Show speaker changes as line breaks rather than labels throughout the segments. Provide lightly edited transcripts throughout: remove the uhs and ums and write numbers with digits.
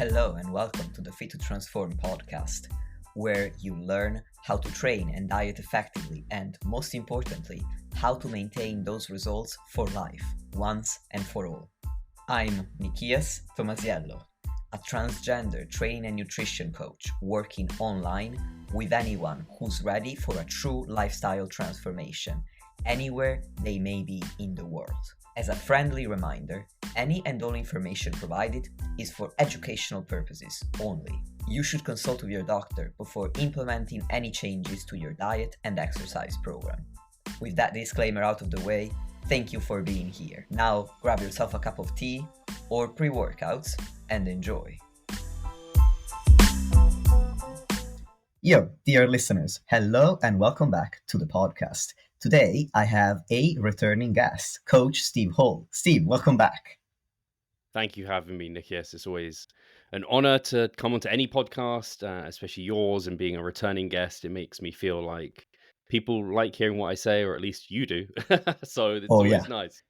Hello and welcome to the Fit to Transform podcast, where you learn how to train and diet effectively and, most importantly, how to maintain those results for life, once and for all. I'm Nikias Tomasiello, a transgender training and nutrition coach working online with anyone who's ready for a true lifestyle transformation, anywhere they may be in the world. As a friendly reminder, any and all information provided is for educational purposes only. You should consult with your doctor before implementing any changes to your diet and exercise program. With that disclaimer out of the way, thank you for being here. Now grab yourself a cup of tea or pre-workouts and enjoy. Yo, dear listeners, hello and welcome back to the podcast. Today, I have a returning guest, Coach Steve Hall. Steve, welcome back.
Thank you for having me, Nikias. It's always an honor to come onto any podcast, especially yours, and being a returning guest. It makes me feel like people like hearing what I say, or at least you do. So it's
Oh, yeah.
always nice.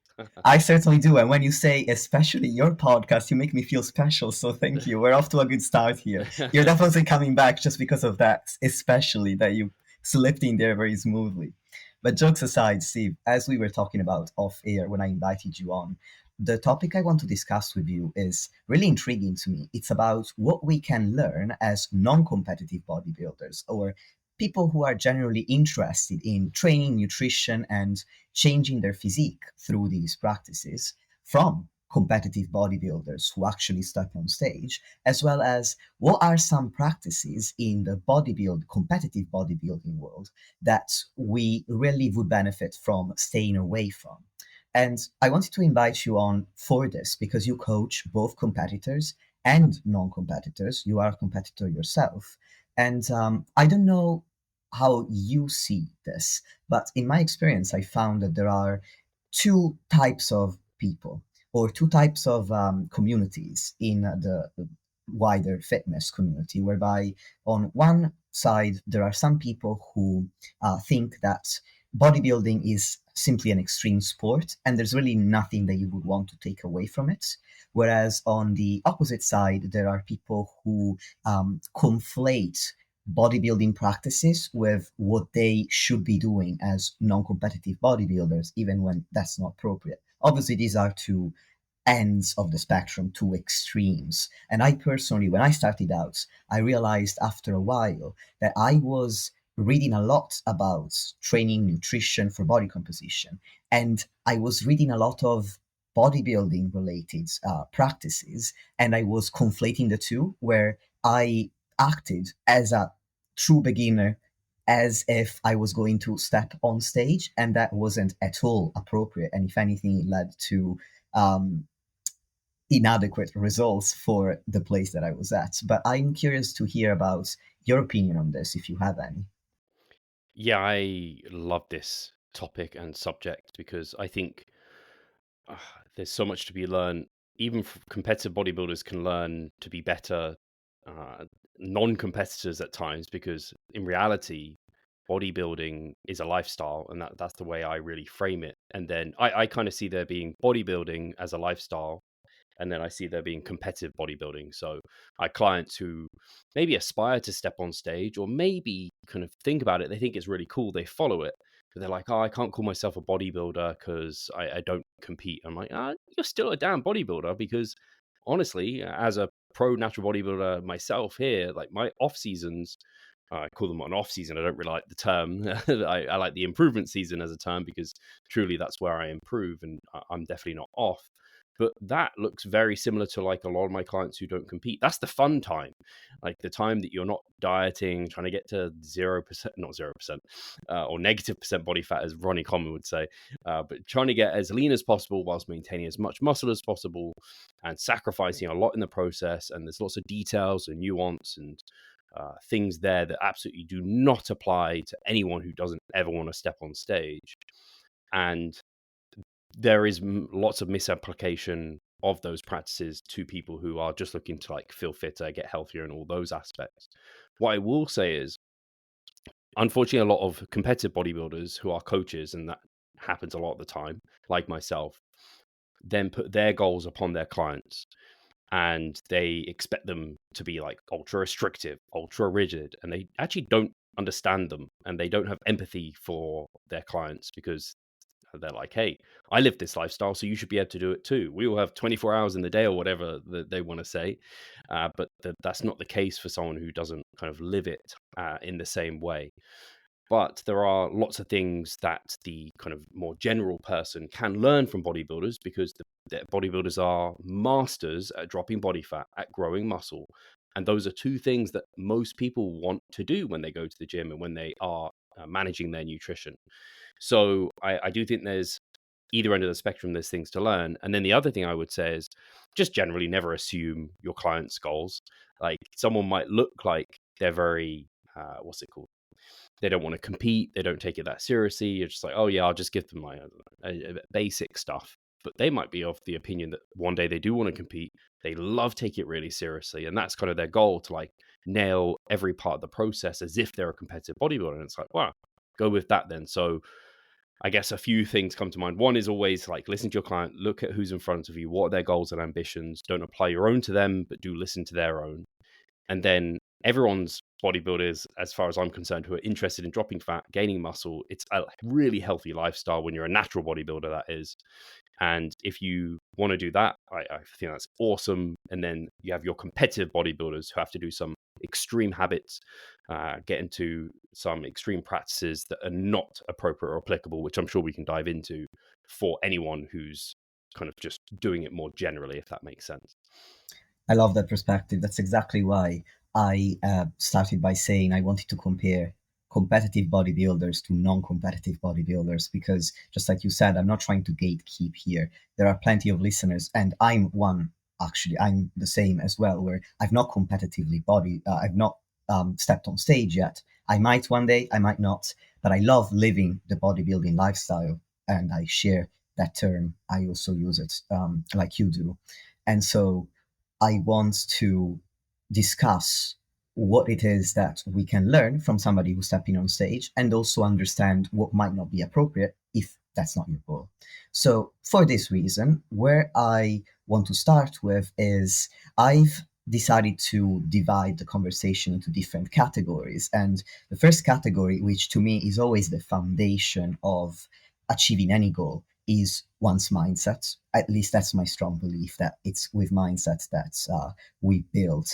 I certainly do. And when you say, especially your podcast, you make me feel special. So thank you. We're off to a good start here. You're definitely coming back just because of that, especially that you slipped in there very smoothly. But jokes aside, Steve, as we were talking about off air when I invited you on, the topic I want to discuss with you is really intriguing to me. It's about what we can learn as non competitive bodybuilders or people who are generally interested in training, nutrition, and changing their physique through these practices from competitive bodybuilders who actually step on stage, as well as what are some practices in the competitive bodybuilding world that we really would benefit from staying away from. And I wanted to invite you on for this because you coach both competitors and non-competitors. You are a competitor yourself. And I don't know how you see this, but in my experience, I found that there are two types of people or two types of communities in the wider fitness community, whereby on one side, there are some people who think that bodybuilding is simply an extreme sport and there's really nothing that you would want to take away from it. Whereas on the opposite side, there are people who conflate bodybuilding practices with what they should be doing as non-competitive bodybuilders, even when that's not appropriate. Obviously, these are two ends of the spectrum, two extremes. And I personally, when I started out, I realized after a while that I was reading a lot about training, nutrition for body composition. And I was reading a lot of bodybuilding related practices, and I was conflating the two, where I acted as a true beginner, as if I was going to step on stage, and that wasn't at all appropriate. And if anything, it led to inadequate results for the place that I was at. But I'm curious to hear about your opinion on this, if you have any.
Yeah, I love this topic and subject because I think uh, there's so much to be learned. Even competitive bodybuilders can learn to be better non-competitors at times, because in reality, bodybuilding is a lifestyle, and that's the way I really frame it. And then I kind of see there being bodybuilding as a lifestyle, and then I see there being competitive bodybuilding. So I clients who maybe aspire to step on stage, or maybe kind of think about it, they think it's really cool, they follow it, but they're like, oh, I can't call myself a bodybuilder because I don't compete. I'm like, you're still a damn bodybuilder, because honestly, as a pro natural bodybuilder myself here, like my off seasons, I call them an off season. I don't really like the term. I like the improvement season as a term, because truly that's where I improve, and I'm definitely not off. But that looks very similar to like a lot of my clients who don't compete. That's the fun time, like the time that you're not dieting, trying to get to 0%, not 0%, or -% body fat, as Ronnie Coleman would say, but trying to get as lean as possible whilst maintaining as much muscle as possible and sacrificing a lot in the process. And there's lots of details and nuance and things there that absolutely do not apply to anyone who doesn't ever want to step on stage. And there is lots of misapplication of those practices to people who are just looking to like feel fitter, get healthier, and all those aspects. What I will say is, unfortunately, a lot of competitive bodybuilders who are coaches, and that happens a lot of the time, like myself, then put their goals upon their clients. and they expect them to be like ultra restrictive, ultra rigid, and they actually don't understand them, and they don't have empathy for their clients, because they're like, hey, I live this lifestyle, so you should be able to do it too. We all have 24 hours in the day, or whatever that they want to say. But that's not the case for someone who doesn't kind of live it in the same way. But there are lots of things that the kind of more general person can learn from bodybuilders, because the bodybuilders are masters at dropping body fat, at growing muscle. And those are two things that most people want to do when they go to the gym and when they are managing their nutrition. So I do think there's either end of the spectrum, there's things to learn. And then the other thing I would say is just generally never assume your client's goals. Like, someone might look like they're very, what's it called? They don't want to compete. They don't take it that seriously. You're just like, oh yeah, I'll just give them my basic stuff. But they might be of the opinion that one day they do want to compete. They love take it really seriously, and that's kind of their goal, to like nail every part of the process as if they're a competitive bodybuilder. And it's like, wow, go with that then. So I guess a few things come to mind. One is always like, listen to your client, look at who's in front of you, what are their goals and ambitions. Don't apply your own to them, but do listen to their own. And then everyone's bodybuilders, as far as I'm concerned, who are interested in dropping fat, gaining muscle. It's a really healthy lifestyle when you're a natural bodybuilder, that is. And if you want to do that, I think that's awesome. And then you have your competitive bodybuilders who have to do some extreme habits, get into some extreme practices that are not appropriate or applicable, which I'm sure we can dive into for anyone who's kind of just doing it more generally, if that makes sense.
I love that perspective. That's exactly why I started by saying I wanted to compare competitive bodybuilders to non-competitive bodybuilders, because just like you said, I'm not trying to gatekeep here. There are plenty of listeners, and I'm one. Actually, I'm the same as well, where I've not I've not stepped on stage yet. I might one day, I might not, but I love living the bodybuilding lifestyle, and I share that term. I also use it like you do, and so I want to discuss what it is that we can learn from somebody who's stepping on stage, and also understand what might not be appropriate if that's not your goal. So, for this reason, where I want to start with is I've decided to divide the conversation into different categories. And the first category, which to me is always the foundation of achieving any goal, is one's mindset. At least that's my strong belief, that it's with mindset that we build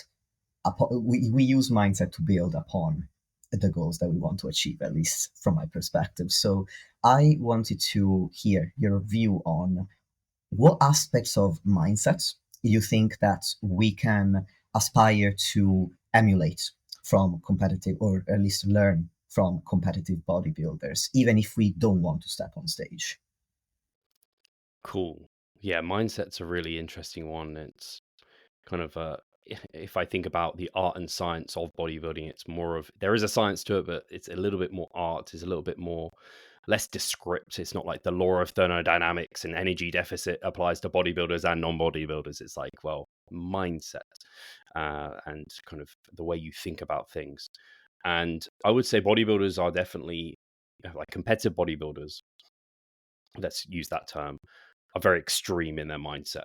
we use mindset to build upon the goals that we want to achieve, at least from my perspective. So I wanted to hear your view on what aspects of mindset you think that we can aspire to emulate from competitive, or at least learn from competitive bodybuilders, even if we don't want to step on stage.
Cool. Yeah, mindset's a really interesting one. It's kind of if I think about the art and science of bodybuilding, it's more of, there is a science to it, but it's a little bit more art. It's a little bit more less descript. It's not like the law of thermodynamics and energy deficit applies to bodybuilders and non-bodybuilders. It's like, well, mindset, and kind of the way you think about things. And I would say bodybuilders are definitely, like competitive bodybuilders, let's use that term, are very extreme in their mindset,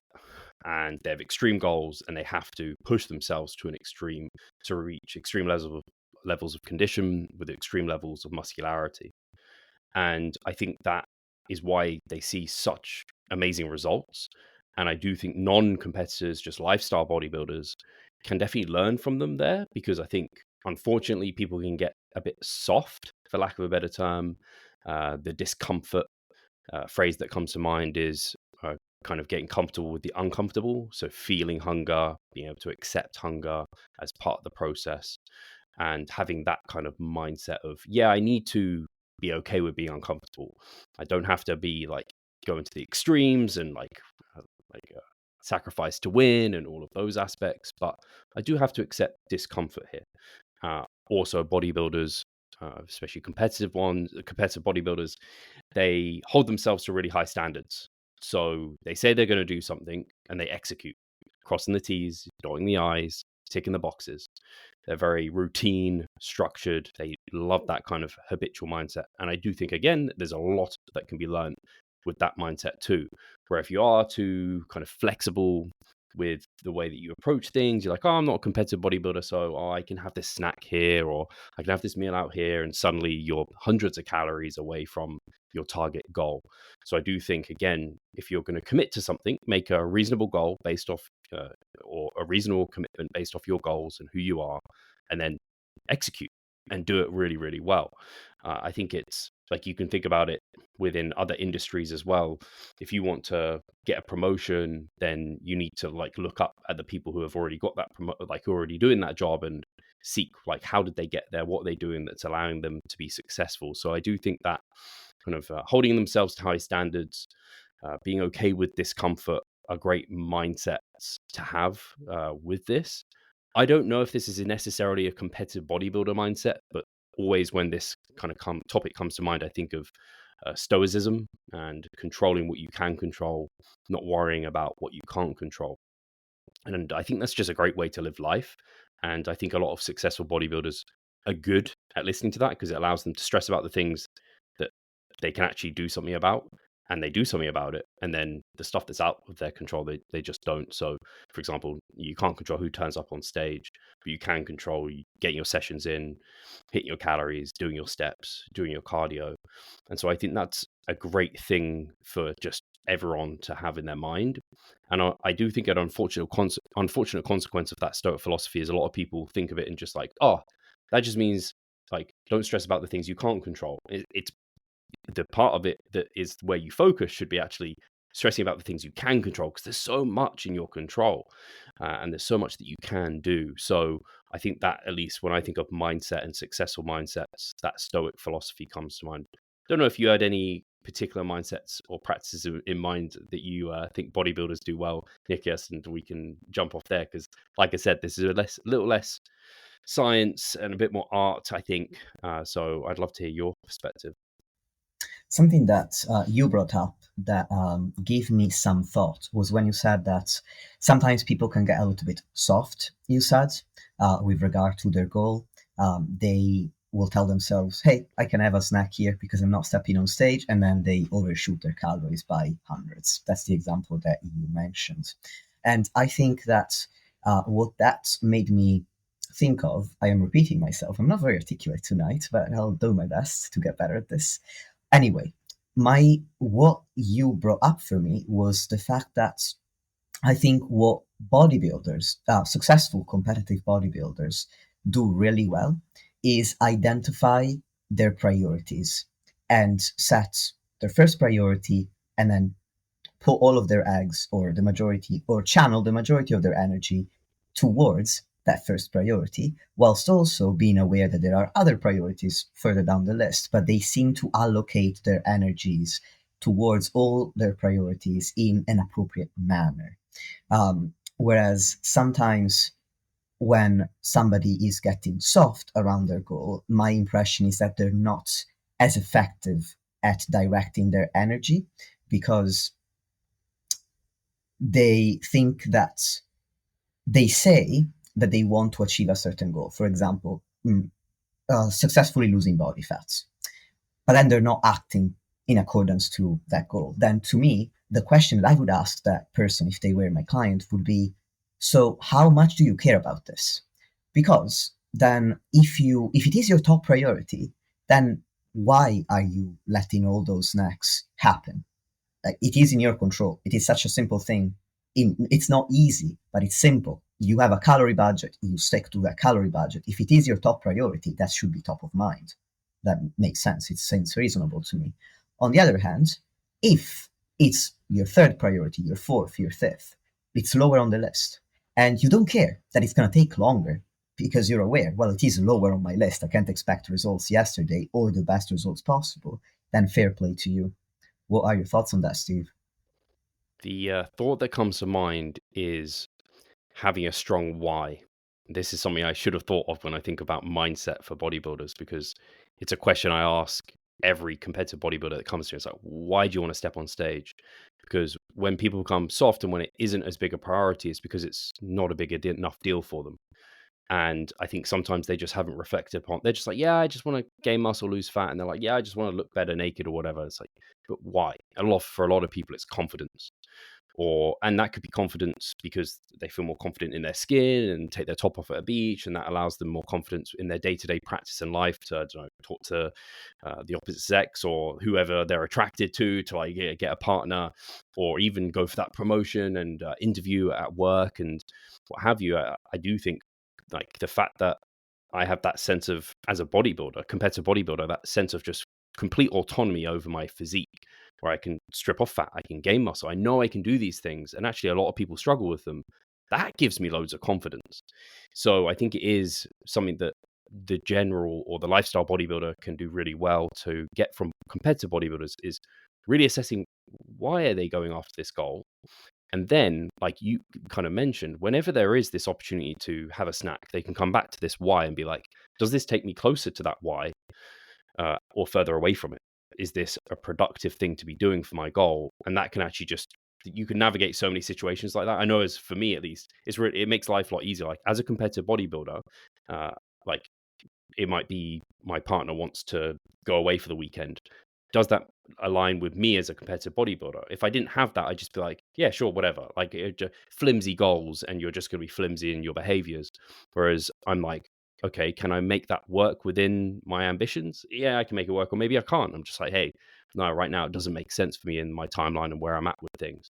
and they have extreme goals, and they have to push themselves to an extreme to reach extreme levels of condition with extreme levels of muscularity. And I think that is why they see such amazing results. And I do think non-competitors, just lifestyle bodybuilders, can definitely learn from them there, because I think unfortunately people can get a bit soft, for lack of a better term. The discomfort phrase that comes to mind is kind of getting comfortable with the uncomfortable. So feeling hunger, being able to accept hunger as part of the process, and having that kind of mindset of, yeah, I need to be okay with being uncomfortable. I don't have to be like going to the extremes and uh, like sacrifice to win and all of those aspects, but I do have to accept discomfort here. Also, bodybuilders, especially competitive bodybuilders, they hold themselves to really high standards. So they say they're going to do something and they execute, crossing the T's, dotting the I's, ticking the boxes. They're very routine, structured. They love that kind of habitual mindset. And I do think, again, there's a lot that can be learned with that mindset too. Where if you are too kind of flexible, with the way that you approach things. You're like, oh, I'm not a competitive bodybuilder, so I can have this snack here, or I can have this meal out here, and suddenly you're hundreds of calories away from your target goal. So I do think, again, if you're going to commit to something, make a reasonable goal based off, or a reasonable commitment based off your goals and who you are, and then execute and do it really, really well. I think it's like, you can think about it within other industries as well. If you want to get a promotion, then you need to like look up at the people who have already got that like who are already doing that job, and seek like, how did they get there? What are they doing that's allowing them to be successful? So I do think that kind of holding themselves to high standards, being okay with discomfort, are great mindsets to have with this. I don't know if this is necessarily a competitive bodybuilder mindset, but always when this kind of topic comes to mind, I think of stoicism and controlling what you can control, not worrying about what you can't control. And I think that's just a great way to live life. And I think a lot of successful bodybuilders are good at listening to that, because it allows them to stress about the things that they can actually do something about, and they do something about it. And then the stuff that's out of their control, they just don't. So, for example, you can't control who turns up on stage, but you can control getting your sessions in, hitting your calories, doing your steps, doing your cardio. And so I think that's a great thing for just everyone to have in their mind. And I do think an unfortunate consequence of that Stoic philosophy is a lot of people think of it in just like, oh, that just means like, don't stress about the things you can't control. It's the part of it that is where you focus should be actually stressing about the things you can control, because there's so much in your control, and there's so much that you can do. So I think that, at least when I think of mindset and successful mindsets, that Stoic philosophy comes to mind. Don't know if you had any particular mindsets or practices in mind that you think bodybuilders do well, Nikias, and we can jump off there, because like I said, this is a little less science and a bit more art, I think. So I'd love to hear your perspective.
Something that you brought up that gave me some thought was when you said that sometimes people can get a little bit soft, you said, with regard to their goal. They will tell themselves, hey, I can have a snack here because I'm not stepping on stage, and then they overshoot their calories by hundreds. That's the example that you mentioned. And I think that what that made me think of, I am repeating myself, I'm not very articulate tonight, but I'll do my best to get better at this. Anyway, what you brought up for me was the fact that I think what bodybuilders, successful competitive bodybuilders, do really well is identify their priorities and set their first priority, and then put all of their eggs, or the majority, or channel the majority of their energy towards that first priority, whilst also being aware that there are other priorities further down the list, but they seem to allocate their energies towards all their priorities in an appropriate manner. Whereas sometimes when somebody is getting soft around their goal, my impression is that they're not as effective at directing their energy, because they think that they say that they want to achieve a certain goal. For example, successfully losing body fats, but then they're not acting in accordance to that goal. Then to me, the question that I would ask that person if they were my client would be, so how much do you care about this? Because then if it is your top priority, then why are you letting all those snacks happen? Like, it is in your control. It is such a simple thing. It's not easy, but it's simple. You have a calorie budget. You stick to that calorie budget. If it is your top priority, that should be top of mind. That makes sense. It seems reasonable to me. On the other hand, if it's your third priority, your fourth, your fifth, it's lower on the list, and you don't care that it's going to take longer because you're aware, well, it is lower on my list. I can't expect results yesterday or the best results possible. Then fair play to you. What are your thoughts on that, Steve?
The thought that comes to mind is having a strong why. This is something I should have thought of when I think about mindset for bodybuilders, because it's a question I ask every competitive bodybuilder that comes to me. It's like, why do you want to step on stage? Because when people become soft and when it isn't as big a priority, it's because it's not a big enough deal for them. And I think sometimes they just haven't reflected upon. They're just like, yeah, I just want to gain muscle, lose fat, and they're like, yeah, I just want to look better naked or whatever. It's like, but why? For a lot of people, it's confidence. and that could be confidence because they feel more confident in their skin and take their top off at a beach, and that allows them more confidence in their day-to-day practice in life to, I don't know, talk to the opposite sex or whoever they're attracted to like get a partner, or even go for that promotion and interview at work and what have you. I do think like the fact that I have that sense of, as a bodybuilder, competitive bodybuilder, that sense of just complete autonomy over my physique, where I can strip off fat, I can gain muscle. I know I can do these things. And actually, a lot of people struggle with them. That gives me loads of confidence. So I think it is something that the general or the lifestyle bodybuilder can do really well to get from competitive bodybuilders, is really assessing why are they going after this goal. And then, like you kind of mentioned, whenever there is this opportunity to have a snack, they can come back to this why and be like, does this take me closer to that why, or further away from it? Is this a productive thing to be doing for my goal? And that can actually just, you can navigate so many situations like that. I know, as for me at least, it makes life a lot easier. Like as a competitive bodybuilder, uh, like it might be my partner wants to go away for the weekend. Does that align with me as a competitive bodybuilder? If I didn't have that, I'd just be like, yeah, sure, whatever. Like flimsy goals, and you're just going to be flimsy in your behaviors. Whereas I'm like, okay, can I make that work within my ambitions? Yeah, I can make it work, or maybe I can't. I'm just like, hey, no, right now it doesn't make sense for me in my timeline and where I'm at with things.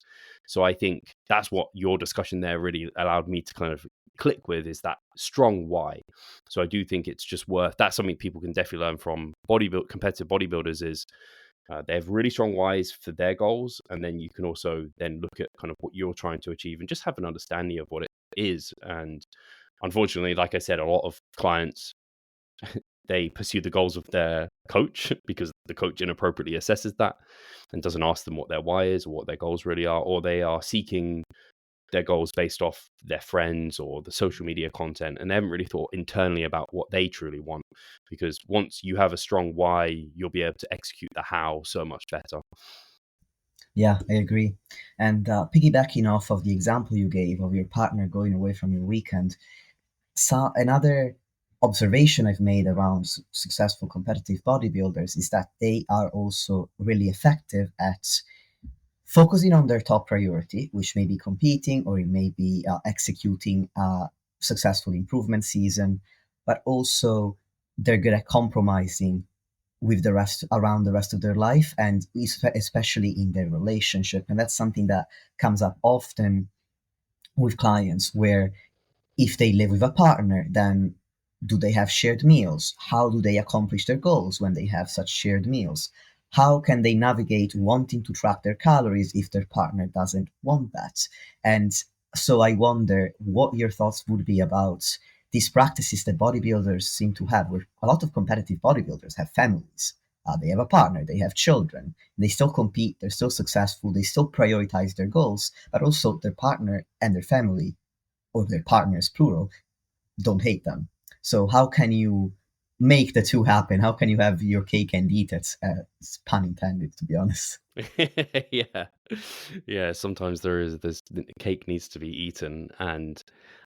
So I think that's what your discussion there really allowed me to kind of click with, is that strong why. So I do think it's just worth, that's something people can definitely learn from competitive bodybuilders, is they have really strong whys for their goals, and then you can also then look at kind of what you're trying to achieve and just have an understanding of what it is. And unfortunately, like I said, a lot of clients, they pursue the goals of their coach because the coach inappropriately assesses that and doesn't ask them what their why is or what their goals really are, or they are seeking their goals based off their friends or the social media content, and they haven't really thought internally about what they truly want. Because once you have a strong why, you'll be able to execute the how so much better.
Yeah, I agree. And piggybacking off of the example you gave of your partner going away from your weekend, so another observation I've made around successful competitive bodybuilders is that they are also really effective at focusing on their top priority, which may be competing or it may be executing a successful improvement season, but also they're good at compromising with the rest around the rest of their life, and especially in their relationship. And that's something that comes up often with clients, where if they live with a partner, then do they have shared meals? How do they accomplish their goals when they have such shared meals? How can they navigate wanting to track their calories if their partner doesn't want that? And so I wonder what your thoughts would be about these practices that bodybuilders seem to have, where a lot of competitive bodybuilders have families. They have a partner, they have children, they still compete, they're still successful, they still prioritize their goals, but also their partner and their family, or their partners plural, don't hate them. So how can you make the two happen? How can you have your cake and eat it? It's pun intended, to be honest.
Yeah. Yeah, sometimes there's the cake needs to be eaten, and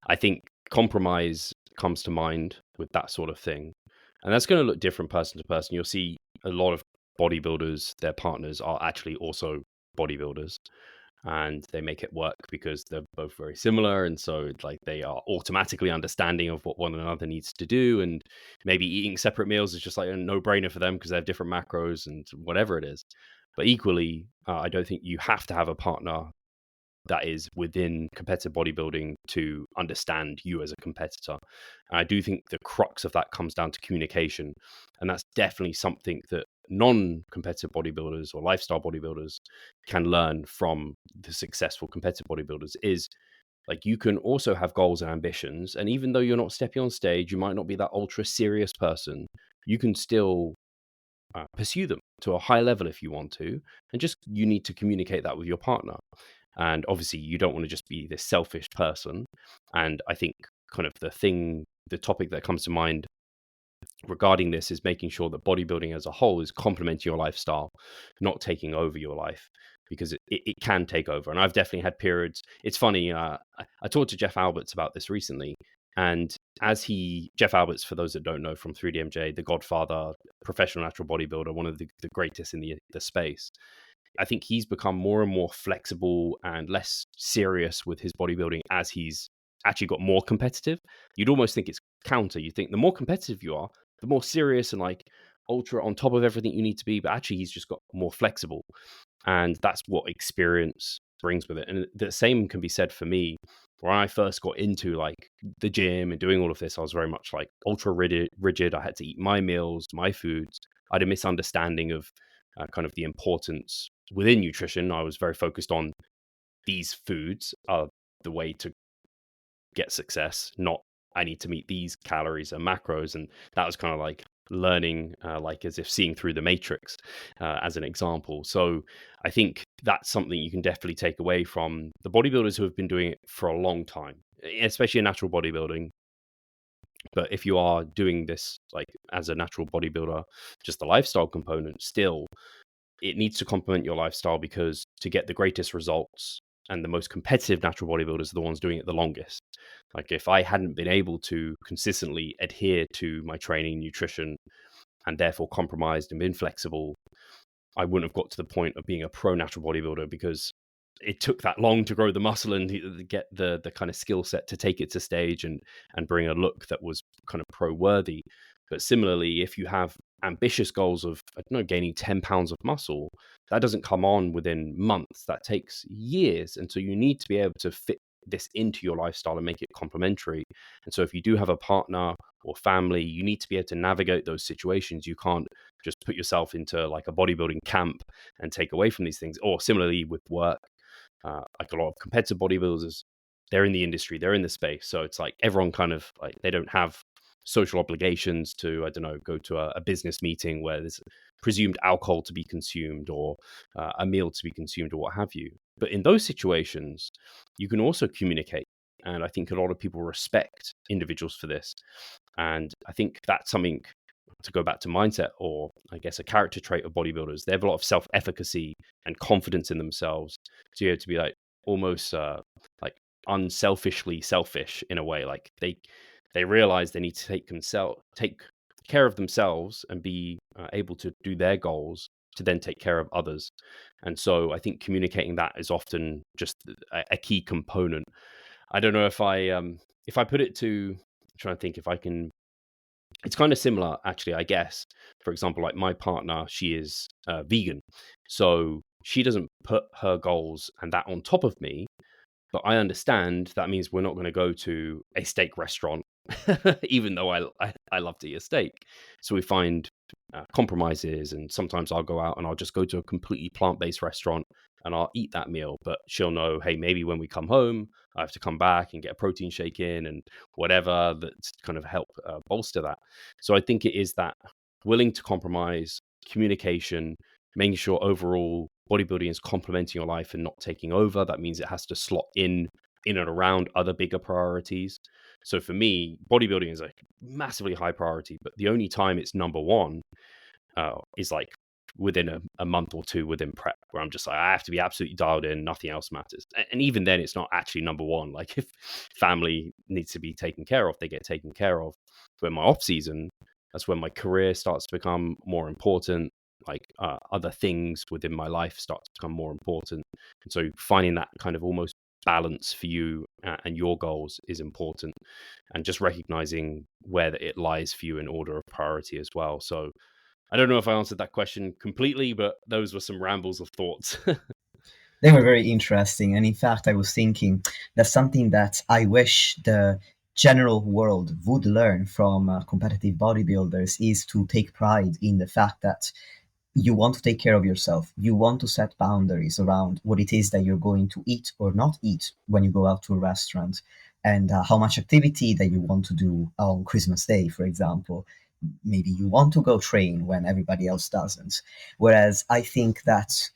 I think compromise comes to mind with that sort of thing. And that's going to look different person to person. You'll see a lot of bodybuilders, their partners are actually also bodybuilders, and they make it work because they're both very similar, and so like they are automatically understanding of what one another needs to do, and maybe eating separate meals is just like a no-brainer for them because they have different macros and whatever it is. But equally, I don't think you have to have a partner that is within competitive bodybuilding to understand you as a competitor. And I do think the crux of that comes down to communication. And that's definitely something that non-competitive bodybuilders or lifestyle bodybuilders can learn from the successful competitive bodybuilders, is like you can also have goals and ambitions. And even though you're not stepping on stage, you might not be that ultra serious person, you can still pursue them to a high level if you want to. And just, you need to communicate that with your partner. And obviously, you don't want to just be this selfish person. And I think kind of the topic that comes to mind regarding this is making sure that bodybuilding as a whole is complementing your lifestyle, not taking over your life, because it can take over. And I've definitely had periods. It's funny. I talked to Jeff Alberts about this recently. And Jeff Alberts, for those that don't know, from 3DMJ, the godfather, professional natural bodybuilder, one of the greatest in the space. I think he's become more and more flexible and less serious with his bodybuilding as he's actually got more competitive. You'd almost think it's counter. You think the more competitive you are, the more serious and like ultra on top of everything you need to be. But actually, he's just got more flexible. And that's what experience brings with it. And the same can be said for me. When I first got into like the gym and doing all of this, I was very much like ultra rigid. I had to eat my meals, my foods. I had a misunderstanding of kind of the importance within nutrition. I was very focused on these foods are the way to get success, not I need to meet these calories and macros. And that was kind of like learning, like as if seeing through the matrix, as an example. So I think that's something you can definitely take away from the bodybuilders who have been doing it for a long time, especially in natural bodybuilding. But if you are doing this like as a natural bodybuilder, just the lifestyle component, still it needs to complement your lifestyle, because to get the greatest results and the most competitive natural bodybuilders are the ones doing it the longest. Like if I hadn't been able to consistently adhere to my training, nutrition, and therefore compromised and been flexible, I wouldn't have got to the point of being a pro natural bodybuilder, because it took that long to grow the muscle and get the kind of skill set to take it to stage and bring a look that was kind of pro worthy. But similarly, if you have ambitious goals of, I don't know, gaining 10 pounds of muscle, that doesn't come on within months. That takes years. And so you need to be able to fit this into your lifestyle and make it complementary. And so if you do have a partner or family, you need to be able to navigate those situations. You can't just put yourself into like a bodybuilding camp and take away from these things. Or similarly with work, like a lot of competitive bodybuilders, they're in the industry, they're in the space. So it's like everyone kind of like, they don't have social obligations to, I don't know, go to a business meeting where there's presumed alcohol to be consumed, or a meal to be consumed, or what have you. But in those situations, you can also communicate. And I think a lot of people respect individuals for this. And I think that's something to go back to mindset, or I guess a character trait of bodybuilders. They have a lot of self-efficacy and confidence in themselves to be like almost like unselfishly selfish in a way. Like they realize they need to take care of themselves and be able to do their goals to then take care of others. And so I think communicating that is often just a key component. I don't know if I put it to, I'm trying to think if I can. It's kind of similar, actually, I guess. For example, like my partner, she is vegan, so she doesn't put her goals and that on top of me. But I understand that means we're not going to go to a steak restaurant, even though I love to eat a steak. So we find compromises, and sometimes I'll go out and I'll just go to a completely plant-based restaurant and I'll eat that meal. But she'll know, hey, maybe when we come home, I have to come back and get a protein shake in and whatever that's kind of help bolster that. So I think it is that willing to compromise, communication, making sure overall bodybuilding is complementing your life and not taking over. That means it has to slot in and around other bigger priorities. So for me, bodybuilding is a massively high priority, but the only time it's number one is like within a month or two within prep, where I'm just like, I have to be absolutely dialed in, nothing else matters. And even then it's not actually number one. Like if family needs to be taken care of, they get taken care of. But in my off season, that's when my career starts to become more important. Like other things within my life start to become more important. And so finding that kind of almost balance for you and your goals is important, and just recognizing where it lies for you in order of priority as well. So I don't know if I answered that question completely, but those were some rambles of thoughts.
They were very interesting. And in fact, I was thinking that's something that I wish the general world would learn from competitive bodybuilders, is to take pride in the fact that you want to take care of yourself. You want to set boundaries around what it is that you're going to eat or not eat when you go out to a restaurant, and how much activity that you want to do on Christmas Day, for example. Maybe you want to go train when everybody else doesn't. Whereas I think that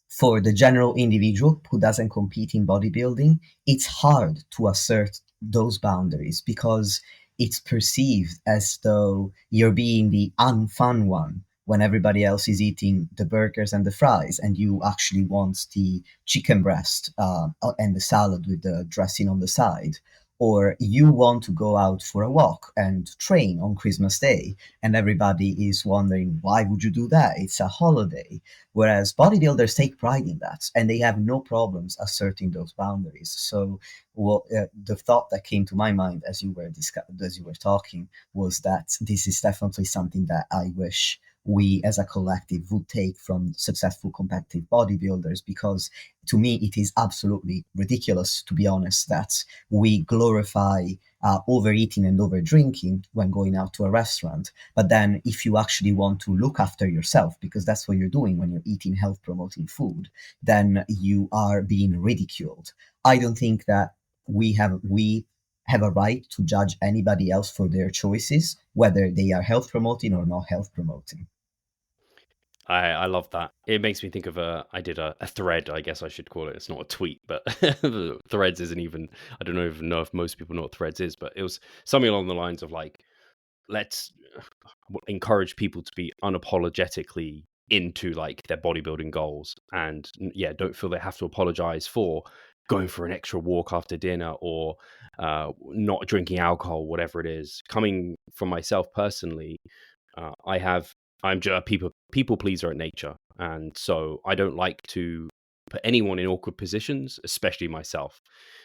for the general individual who doesn't compete in bodybuilding, it's hard to assert those boundaries, because it's perceived as though you're being the unfun one when everybody else is eating the burgers and the fries, and you actually want the chicken breast and the salad with the dressing on the side. or you want to go out for a walk and train on Christmas Day, and everybody is wondering, why would you do that? It's a holiday. Whereas bodybuilders take pride in that, and they have no problems asserting those boundaries. So, the thought that came to my mind as you were talking was that this is definitely something that I wish we as a collective would take from successful competitive bodybuilders, because to me it is absolutely ridiculous, to be honest, that we glorify overeating and over drinking when going out to a restaurant. But then, if you actually want to look after yourself, because that's what you're doing when you're eating health promoting food, then you are being ridiculed. I don't think that we have a right to judge anybody else for their choices, whether they are health promoting or not health promoting.
I love that. It makes me think of I did a thread, I guess I should call it. It's not a tweet, but threads isn't even, I don't even know if most people know what threads is, but it was something along the lines of like, let's encourage people to be unapologetically into like their bodybuilding goals, and yeah, don't feel they have to apologize for going for an extra walk after dinner, or not drinking alcohol, whatever it is. Coming from myself personally, I have I'm just a people pleaser at nature, and so I don't like to put anyone in awkward positions, especially myself.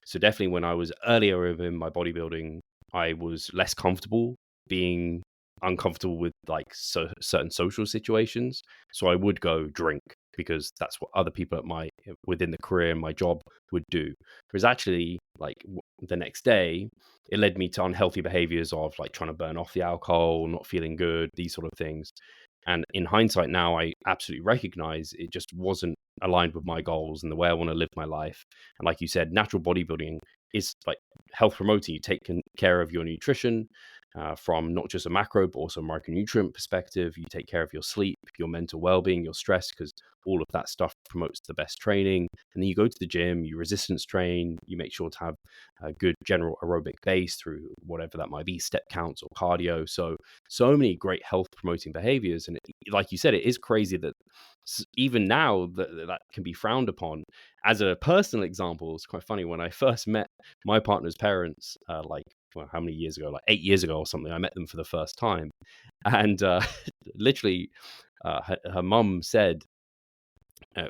So definitely, when I was earlier in my bodybuilding, I was less comfortable being uncomfortable with like certain social situations. So I would go drink because that's what other people at my within the career and my job would do. Whereas actually, like the next day, it led me to unhealthy behaviors of like trying to burn off the alcohol, not feeling good, these sort of things. And in hindsight now, I absolutely recognize it just wasn't aligned with my goals and the way I want to live my life. And like you said, natural bodybuilding is like health promoting. You take care of your nutrition, from not just a macro, but also micronutrient perspective. You take care of your sleep, your mental well-being, your stress, because all of that stuff promotes the best training. And then you go to the gym, you resistance train, you make sure to have a good general aerobic base through whatever that might be, step counts or cardio. So many great health promoting behaviors. And like you said, it is crazy that even now that can be frowned upon. As a personal example, it's quite funny. When I first met my partner's parents, like, well, how many years ago? Like 8 years ago or something, I met them for the first time. And literally, her mum said,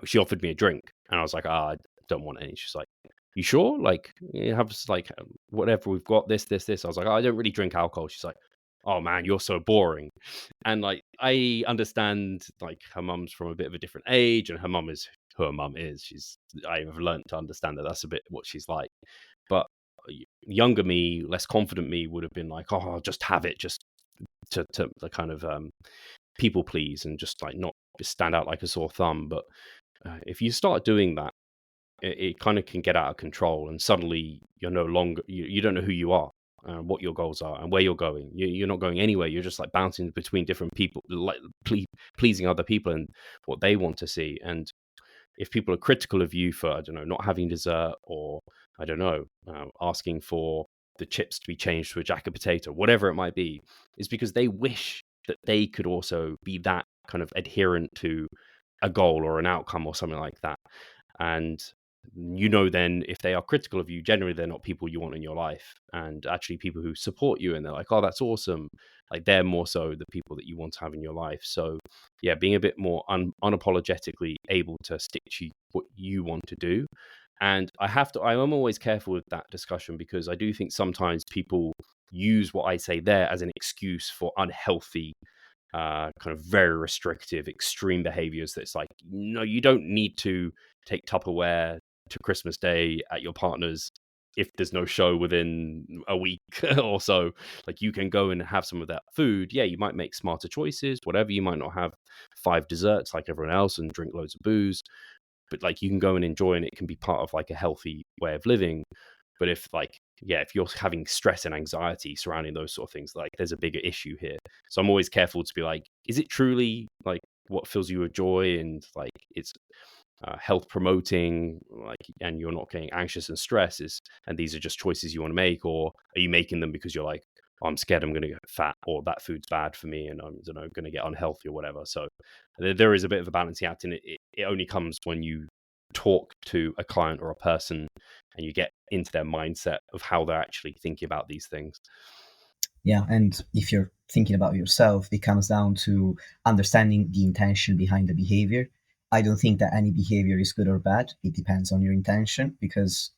she offered me a drink, and I was like, I don't want any. She's like, you sure? Like, you have like whatever we've got, this. I was like, I don't really drink alcohol. She's like, oh man, you're so boring. And like, I understand like her mum's from a bit of a different age, and her mum is who her mum is. I've learned to understand that that's a bit what she's like. But younger me, less confident me would have been like, oh, I'll just have it, just to the kind of people please and just like not just stand out like a sore thumb. But if you start doing that, it kind of can get out of control, and suddenly you're no longer you don't know who you are, what your goals are, and where you're going. You're not going anywhere. You're just like bouncing between different people, like pleasing other people and what they want to see. And if people are critical of you for, I don't know, not having dessert, or I don't know, asking for the chips to be changed to a jacket potato, whatever it might be, is because they wish that they could also be that kind of adherent to a goal or an outcome or something like that. And then if they are critical of you, generally they're not people you want in your life. And actually, people who support you and they're like, oh, that's awesome, like they're more so the people that you want to have in your life. So yeah, being a bit more unapologetically able to stick to what you want to do. And I'm always careful with that discussion, because I do think sometimes people use what I say there as an excuse for unhealthy, kind of very restrictive, extreme behaviors. That's like, no, you don't need to take Tupperware to Christmas Day at your partner's if there's no show within a week or so. Like, you can go and have some of that food. Yeah, you might make smarter choices, whatever. You might not have 5 desserts like everyone else and drink loads of booze, but like you can go and enjoy, and it can be part of like a healthy way of living. But if like, yeah, if you're having stress and anxiety surrounding those sort of things, like there's a bigger issue here. So I'm always careful to be like, is it truly like what fills you with joy, and like it's health promoting, like, and you're not getting anxious and stress, and these are just choices you want to make? Or are you making them because you're like, oh, I'm scared I'm going to get fat, or that food's bad for me and I'm, going to get unhealthy or whatever? So there is a bit of a balancing act, and it only comes when you talk to a client or a person and you get into their mindset of how they're actually thinking about these things.
Yeah, and if you're thinking about yourself, it comes down to understanding the intention behind the behavior. I don't think that any behavior is good or bad. It depends on your intention, because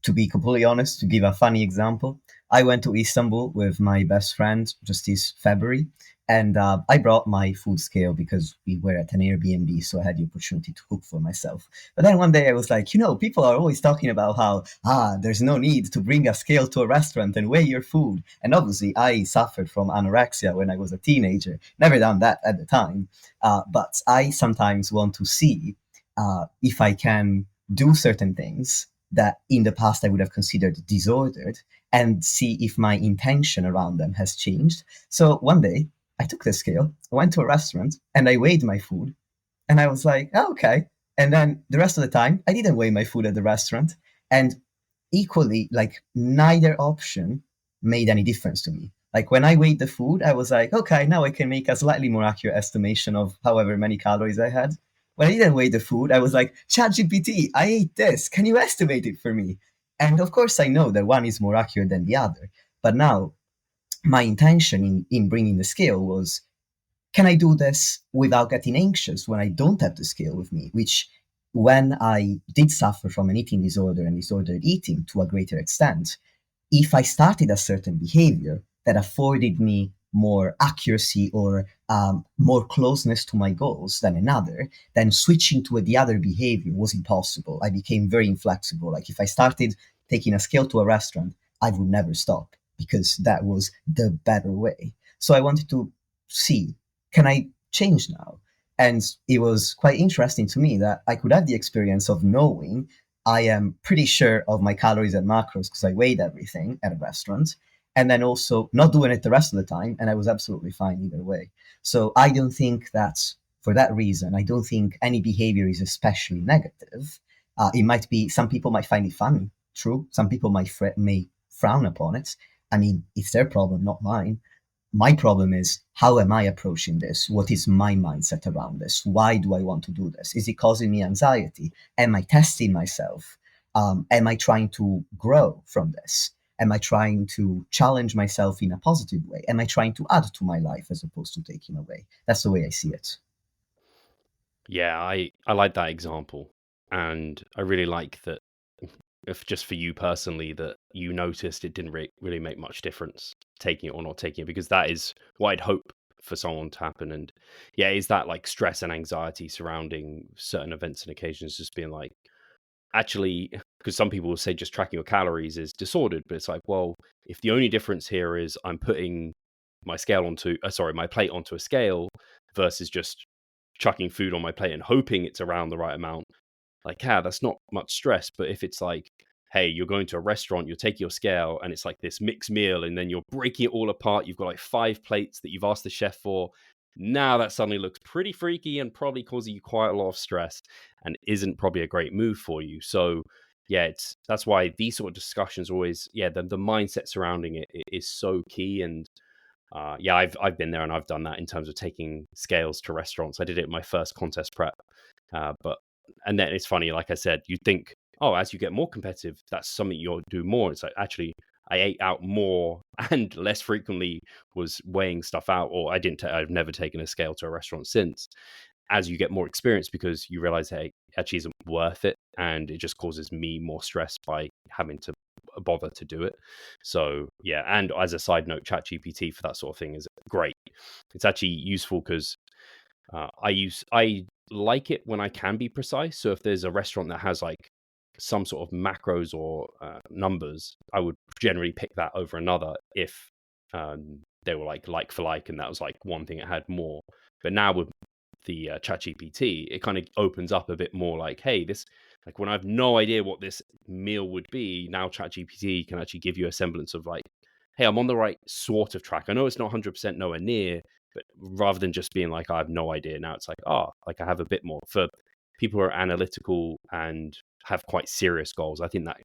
to be completely honest, to give a funny example, I went to Istanbul with my best friend just this February, and I brought my food scale because we were at an Airbnb, so I had the opportunity to cook for myself. But then one day I was like, people are always talking about how there's no need to bring a scale to a restaurant and weigh your food. And obviously, I suffered from anorexia when I was a teenager. Never done that at the time, but I sometimes want to see if I can do certain things that in the past I would have considered disordered, and see if my intention around them has changed. So one day I took the scale, I went to a restaurant, and I weighed my food, and I was like, oh, okay. And then the rest of the time, I didn't weigh my food at the restaurant. And equally, like, neither option made any difference to me. Like, when I weighed the food, I was like, okay, now I can make a slightly more accurate estimation of however many calories I had. When I didn't weigh the food, I was like, ChatGPT, I ate this. Can you estimate it for me? And of course, I know that one is more accurate than the other. But now, my intention in bringing the scale was, can I do this without getting anxious when I don't have the scale with me? Which, when I did suffer from an eating disorder and disordered eating to a greater extent, if I started a certain behavior that afforded me more accuracy or more closeness to my goals than another, then switching to the other behavior was impossible. I became very inflexible. Like, if I started taking a scale to a restaurant, I would never stop because that was the better way. So I wanted to see, can I change now? And it was quite interesting to me that I could have the experience of knowing I am pretty sure of my calories and macros because I weighed everything at a restaurant, and then also not doing it the rest of the time, and I was absolutely fine either way. So I don't think that's for that reason. I don't think any behavior is especially negative. It might be, some people might find it funny, true. Some people may frown upon it. I mean, it's their problem, not mine. My problem is, how am I approaching this? What is my mindset around this? Why do I want to do this? Is it causing me anxiety? Am I testing myself? Am I trying to grow from this? Am I trying to challenge myself in a positive way? Am I trying to add to my life as opposed to taking away? That's the way I see it.
Yeah, I like that example, and I really like that. If just for you personally, that you noticed it didn't really make much difference taking it or not taking it, because that is what I'd hope for someone to happen. And yeah, is that like stress and anxiety surrounding certain events and occasions just being like, actually, because some people will say just tracking your calories is disordered, but it's like, well, if the only difference here is I'm putting my scale onto, my plate onto a scale versus just chucking food on my plate and hoping it's around the right amount, like, yeah, that's not much stress. But if it's like, hey, you're going to a restaurant, you're taking your scale, and it's like this mixed meal, and then you're breaking it all apart. You've got like 5 plates that you've asked the chef for. Now that suddenly looks pretty freaky and probably causing you quite a lot of stress and isn't probably a great move for you. So yeah, that's why these sort of discussions always, yeah, the mindset surrounding it is so key. And yeah, I've been there and I've done that in terms of taking scales to restaurants. I did it in my first contest prep, but and then it's funny, like I said, you think, oh, as you get more competitive, that's something you'll do more. It's like, actually, I ate out more and less frequently was weighing stuff out, or I've never taken a scale to a restaurant since. As you get more experience, because you realize, hey, actually isn't worth it, and it just causes me more stress by having to bother to do it. So yeah, and as a side note, ChatGPT for that sort of thing is great. It's actually useful because I like it when I can be precise. So if there's a restaurant that has like some sort of macros or numbers, I would generally pick that over another if they were like for like, and that was like one thing it had more. But now with the ChatGPT, it kind of opens up a bit more. Like, hey, this, like when I have no idea what this meal would be, now ChatGPT can actually give you a semblance of like, hey, I'm on the right sort of track. I know it's not 100% nowhere near, but rather than just being like, I have no idea, now it's like, like I have a bit more. For people who are analytical and have quite serious goals, I think that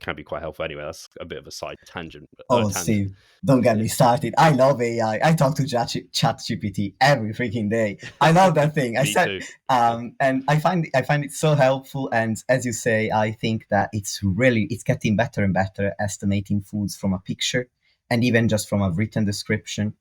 can be quite helpful. Anyway, that's a bit of a side tangent.
Oh,
Tangent.
Steve, don't get
Yeah.
me started. I love AI. I talk to ChatGPT every freaking day. I love that thing. I
Me
said,
too.
and I find it so helpful. And as you say, I think that it's getting better and better estimating foods from a picture, and even just from a written description.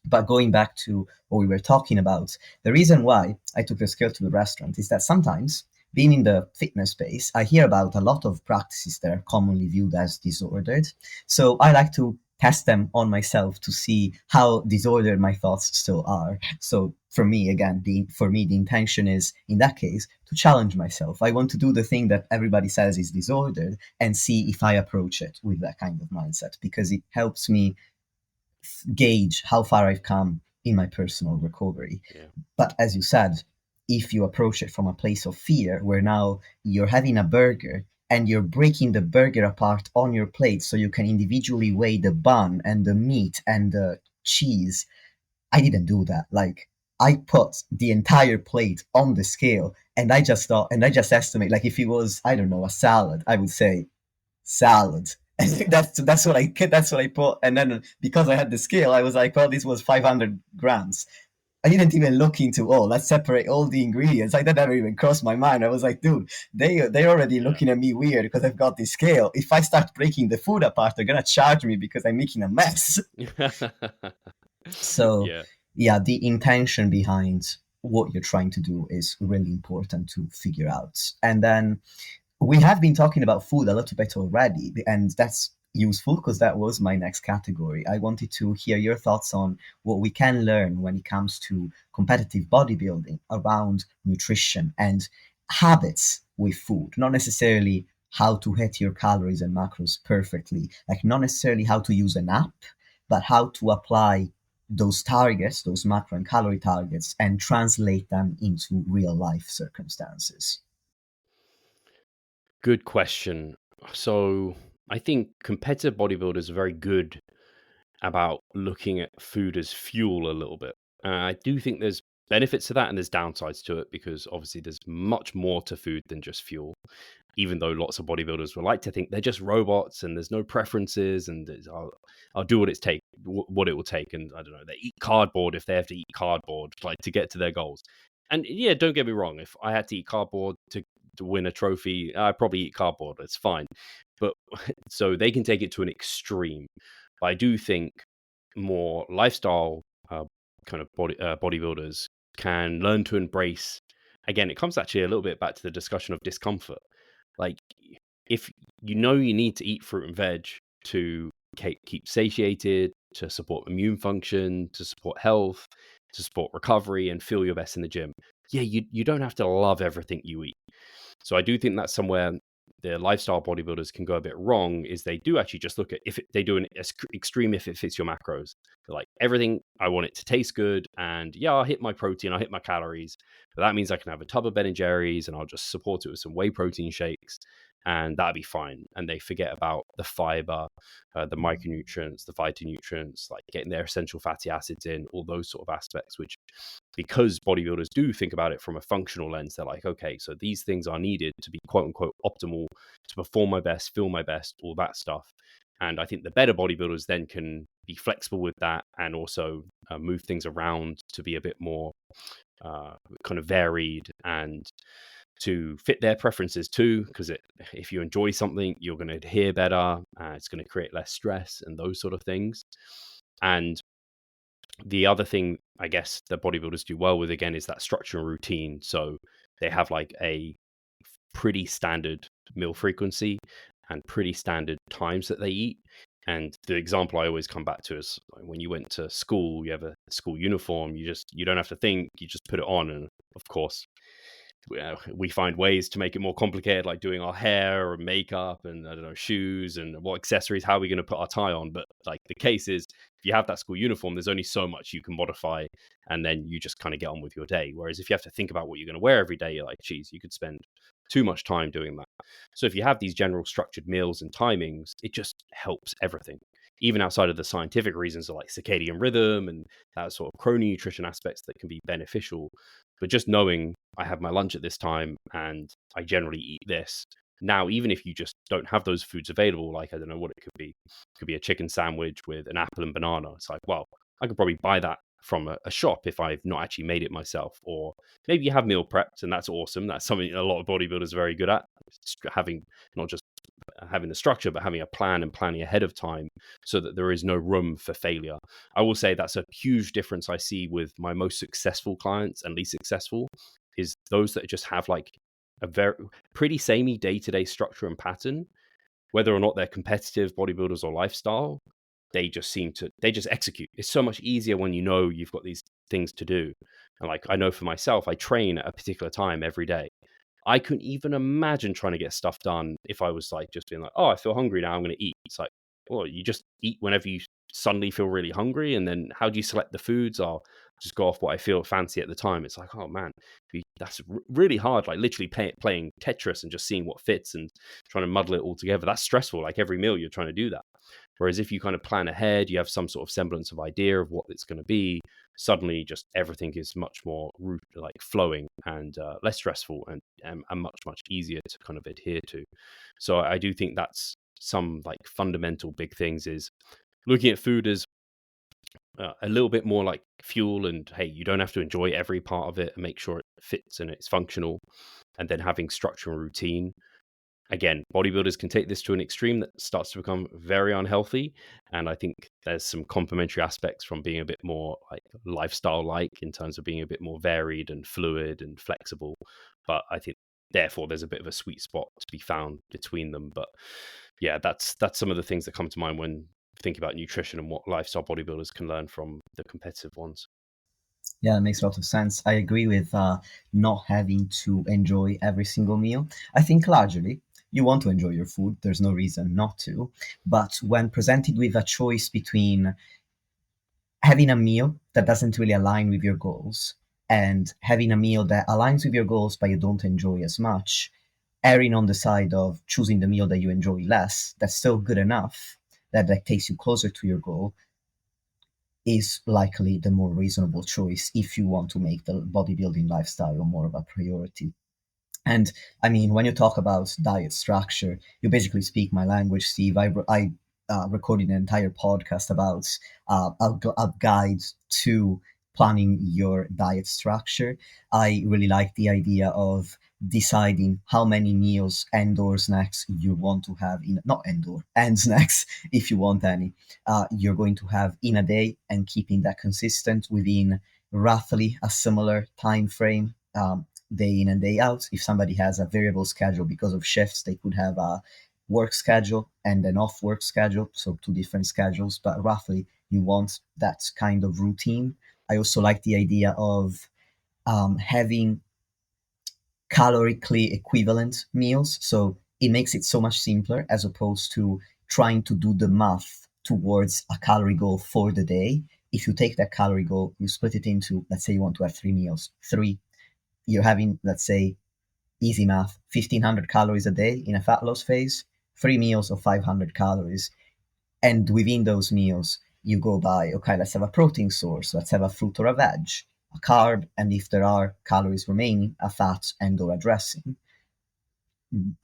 But going back to what we were talking about, the reason why I took the scale to the restaurant is that sometimes, being in the fitness space, I hear about a lot of practices that are commonly viewed as disordered. So I like to test them on myself to see how disordered my thoughts still are. So for me, again, the intention is in that case to challenge myself. I want to do the thing that everybody says is disordered and see if I approach it with that kind of mindset, because it helps me gauge how far I've come in my personal recovery.
Yeah.
But as you said, if you approach it from a place of fear, where now you're having a burger and you're breaking the burger apart on your plate so you can individually weigh the bun and the meat and the cheese, I didn't do that. Like, I put the entire plate on the scale and I just thought, and I just estimate, like, if it was, I don't know, a salad, I would say salad. And that's what I put. And then because I had the scale, I was like, well, this was 500 grams. I didn't even look into, oh, let's separate all the ingredients. Like, that never even crossed my mind. I was like, dude, they're already
Yeah.
looking at me weird because I've got this scale. If I start breaking the food apart, they're gonna charge me because I'm making a mess. So
Yeah.
yeah, the intention behind what you're trying to do is really important to figure out. And then we have been talking about food a little bit already, and that's useful because that was my next category. I wanted to hear your thoughts on what we can learn when it comes to competitive bodybuilding around nutrition and habits with food, not necessarily how to hit your calories and macros perfectly, like not necessarily how to use an app, but how to apply those targets, those macro and calorie targets, and translate them into real life circumstances.
Good question. So I think competitive bodybuilders are very good about looking at food as fuel a little bit. I do think there's benefits to that and there's downsides to it, because obviously there's much more to food than just fuel. Even though lots of bodybuilders will like to think they're just robots and there's no preferences and I'll do what it will take. And I don't know, they eat cardboard if they have to eat cardboard, like, to get to their goals. And yeah, don't get me wrong. If I had to eat cardboard to win a trophy, I'd probably eat cardboard. It's fine. But so they can take it to an extreme. But I do think more lifestyle uh, kind of bodybuilders can learn to embrace. Again, it comes actually a little bit back to the discussion of discomfort. Like, if you know you need to eat fruit and veg to keep satiated, to support immune function, to support health, to support recovery, and feel your best in the gym, yeah, you don't have to love everything you eat. So I do think that's somewhere the lifestyle bodybuilders can go a bit wrong, is they do actually just look at if they do an extreme if it fits your macros. They're like, everything, I want it to taste good, and yeah, I'll hit my protein, I'll hit my calories, but that means I can have a tub of Ben and Jerry's and I'll just support it with some whey protein shakes, and that'll be fine. And they forget about the fiber, the micronutrients, the phytonutrients, like getting their essential fatty acids in, all those sort of aspects, which, because bodybuilders do think about it from a functional lens, they're like, okay, so these things are needed to be quote unquote optimal, to perform my best, feel my best, all that stuff. And I think the better bodybuilders then can be flexible with that, and also move things around to be a bit more kind of varied and to fit their preferences too. Because if you enjoy something, you're going to adhere better. It's going to create less stress and those sort of things. And the other thing, I guess, that bodybuilders do well with, again, is that structure and routine. So they have like a pretty standard meal frequency and pretty standard times that they eat. And the example I always come back to is, like, when you went to school, you have a school uniform, you don't have to think, you just put it on. And of course, we find ways to make it more complicated, like doing our hair or makeup and, I don't know, shoes and what accessories, how are we going to put our tie on? But like, the case is, if you have that school uniform, there's only so much you can modify, and then you just kind of get on with your day. Whereas if you have to think about what you're going to wear every day, you're like, geez, you could spend too much time doing that. So if you have these general structured meals and timings, it just helps everything, even outside of the scientific reasons of like circadian rhythm and that sort of chrononutrition aspects that can be beneficial. But just knowing I have my lunch at this time and I generally eat this, now, even if you just don't have those foods available, like I don't know what it could be a chicken sandwich with an apple and banana. It's like, well, I could probably buy that from a shop if I've not actually made it myself. Or maybe you have meal prepped, and that's awesome. That's something a lot of bodybuilders are very good at, having not just having the structure, but having a plan and planning ahead of time so that there is no room for failure. I will say that's a huge difference I see with my most successful clients and least successful is those that just have like a very pretty samey day-to-day structure and pattern, whether or not they're competitive bodybuilders or lifestyle. They just execute. It's so much easier when you know you've got these things to do. And like I know for myself, I train at a particular time every day. I couldn't even imagine trying to get stuff done if I was like just being like, oh, I feel hungry now, I'm going to eat. It's like, well, you just eat whenever you suddenly feel really hungry. And then how do you select the foods? I'll just go off what I feel fancy at the time. It's like, oh man, that's really hard. Like literally playing Tetris and just seeing what fits and trying to muddle it all together. That's stressful. Like every meal you're trying to do that. Whereas if you kind of plan ahead, you have some sort of semblance of idea of what it's going to be, suddenly just everything is much more like flowing and less stressful and much easier to kind of adhere to. So I do think that's some like fundamental big things is looking at food as a little bit more like fuel, and hey, you don't have to enjoy every part of it and make sure it fits and it's functional, and then having structure and routine. Again, bodybuilders can take this to an extreme that starts to become very unhealthy. And I think there's some complementary aspects from being a bit more like lifestyle like in terms of being a bit more varied and fluid and flexible. But I think therefore there's a bit of a sweet spot to be found between them. But yeah, that's some of the things that come to mind when thinking about nutrition and what lifestyle bodybuilders can learn from the competitive ones.
Yeah, that makes a lot of sense. I agree with not having to enjoy every single meal. I think largely you want to enjoy your food. There's no reason not to. But when presented with a choice between having a meal that doesn't really align with your goals and having a meal that aligns with your goals but you don't enjoy as much, erring on the side of choosing the meal that you enjoy less, that's still good enough, that takes you closer to your goal, is likely the more reasonable choice if you want to make the bodybuilding lifestyle more of a priority. And I mean, when you talk about diet structure, you basically speak my language, Steve. I recorded an entire podcast about a guide to planning your diet structure. I really like the idea of deciding how many meals and or snacks you want to have in, not and snacks if you want any, you're going to have in a day, and keeping that consistent within roughly a similar time frame, day in and day out. If somebody has a variable schedule because of shifts, they could have a work schedule and an off work schedule, so two different schedules, but roughly you want that kind of routine. I also like the idea of having calorically equivalent meals, so it makes it so much simpler as opposed to trying to do the math towards a calorie goal for the day. If you take that calorie goal, you split it into, let's say you want to have 3 meals, you're having, let's say, easy math, 1,500 calories a day in a fat loss phase, 3 meals of 500 calories. And within those meals, you go by, okay, let's have a protein source, let's have a fruit or a veg, a carb, and if there are calories remaining, a fat and or a dressing.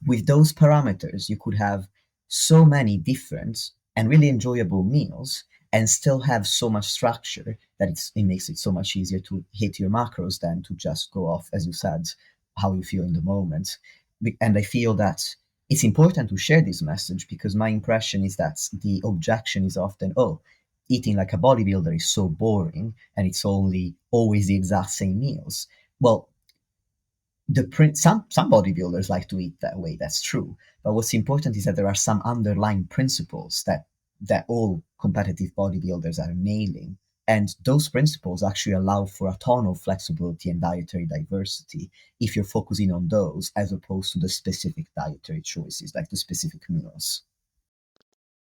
With those parameters, you could have so many different and really enjoyable meals and still have so much structure that it makes it so much easier to hit your macros than to just go off, as you said, how you feel in the moment. And I feel that it's important to share this message because my impression is that the objection is often, oh, eating like a bodybuilder is so boring and it's only always the exact same meals. Well, some bodybuilders like to eat that way, that's true, but what's important is that there are some underlying principles that all competitive bodybuilders are nailing, and those principles actually allow for a ton of flexibility and dietary diversity if you're focusing on those as opposed to the specific dietary choices like the specific meals.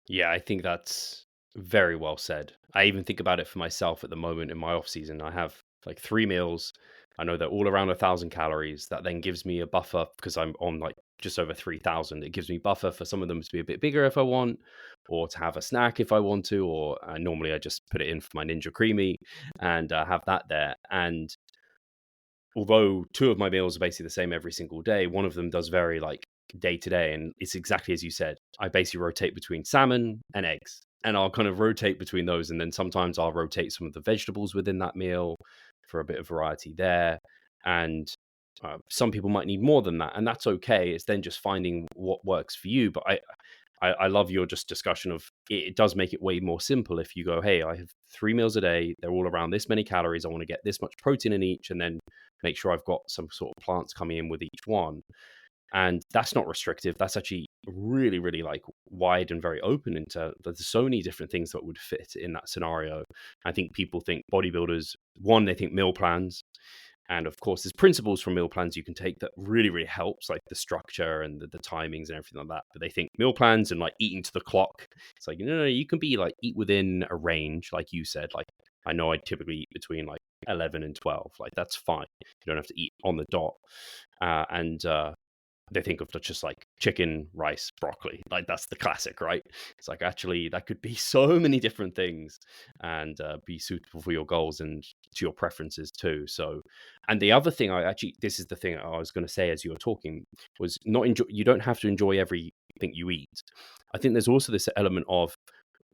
Yeah, I think that's very well said. I even think about it for myself at the moment in my off season. I have like 3 meals. I know they're all around 1,000 calories. That then gives me a buffer because I'm on like just over 3,000. It gives me buffer for some of them to be a bit bigger if I want, or to have a snack if I want to, or normally I just put it in for my Ninja Creamy and have that there. And although two of my meals are basically the same every single day, one of them does vary like day to day. And it's exactly as you said. I basically rotate between salmon and eggs, and I'll kind of rotate between those. And then sometimes I'll rotate some of the vegetables within that meal for a bit of variety there. And some people might need more than that, and that's okay. It's then just finding what works for you. But I love your just discussion of it does make it way more simple if you go, hey, I have 3 meals a day. They're all around this many calories. I want to get this much protein in each, and then make sure I've got some sort of plants coming in with each one. And that's not restrictive. That's actually really, really like wide and very open into there's so many different things that would fit in that scenario. I think people think bodybuilders, one, they think meal plans. And of course, there's principles from meal plans you can take that really, really helps, like the structure and the timings and everything like that. But they think meal plans and like eating to the clock. It's like, no, you can be like eat within a range, like you said. Like I know I typically eat between like 11 and 12. Like that's fine. You don't have to eat on the dot. And they think of just like chicken, rice, broccoli. Like that's the classic, right? It's like actually that could be so many different things and be suitable for your goals and to your preferences too. So, and the other thing this is the thing I was going to say as you were talking was not enjoy. You don't have to enjoy everything you eat. I think there's also this element of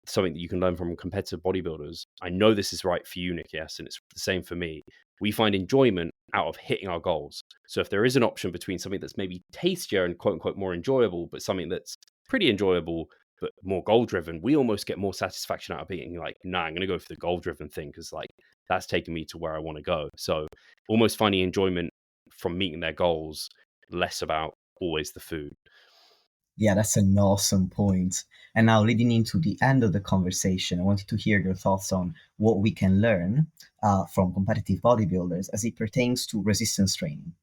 something that you can learn from competitive bodybuilders. I know this is right for you, Nick, yes, and it's the same for me. We find enjoyment out of hitting our goals. So if there is an option between something that's maybe tastier and quote unquote more enjoyable, but something that's pretty enjoyable but more goal driven, we almost get more satisfaction out of being like, nah, I'm going to go for the goal driven thing because like that's taking me to where I want to go. So almost finding enjoyment from meeting their goals, less about always the food.
Yeah, that's an awesome point. And now, leading into the end of the conversation, I wanted to hear your thoughts on what we can learn from competitive bodybuilders as it pertains to resistance training.